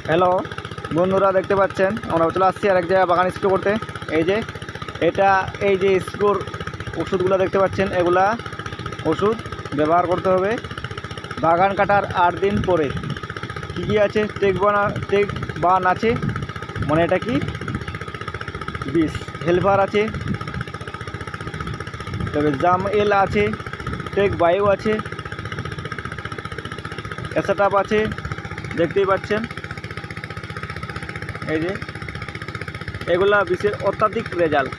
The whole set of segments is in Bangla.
হ্যালো বন্ধুরা, দেখতে পাচ্ছেন আমরা চলে আসছি আর এক জায়গায় বাগান স্প্রে করতে। এই যে এই যে স্প্রের ওষুধগুলো দেখতে পাচ্ছেন, এগুলা ওষুধ ব্যবহার করতে হবে বাগান কাটার 8 দিন পরে। কী কী আছে? টেক বান আছে, মানে এটা কি বিষ হেলপার আছে, তবে জাম এল আছে, টেক বায়ু আছে, অ্যাসেটাপ আছে। দেখতেই পাচ্ছেন এই যে এগুলা বিষের অত্যাধিক রেজাল্ট,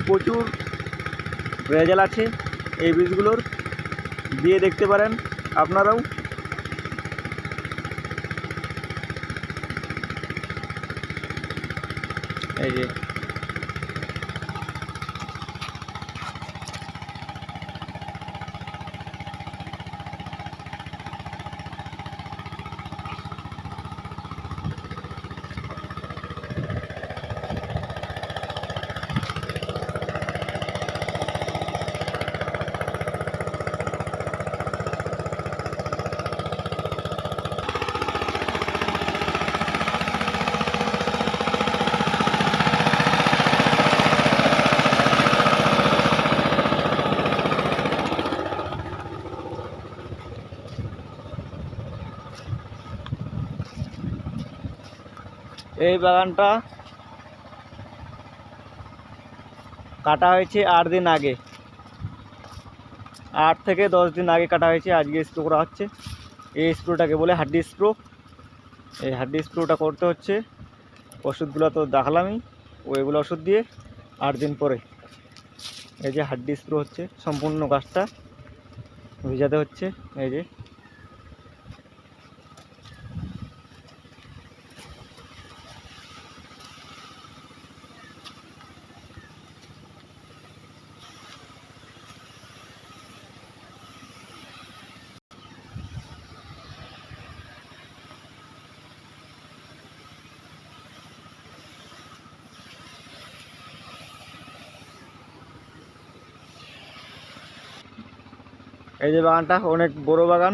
প্রচুর রেজাল্ট আছে এই বীজগুলোর। দিয়ে দেখতে পারেন আপনারাও। এই যে এই বাগানটা কাটা হয়েছে 8 দিন আগে, 8 থেকে 10 দিন আগে কাটা হয়েছে। আজকে স্প্রে করা হচ্ছে। এই স্প্রেটাকে বলে হাড্ডি স্প্রে। এই হাড্ডি স্প্রেটা করতে হচ্ছে, ওষুধগুলো তো দেখালামই, ওইগুলো ওষুধ দিয়ে 8 দিন পরে এই যে হাড্ডি স্প্রে হচ্ছে। সম্পূর্ণ গাছটা ভিজাতে হচ্ছে। এই যে বাগানটা অনেক বড় বাগান।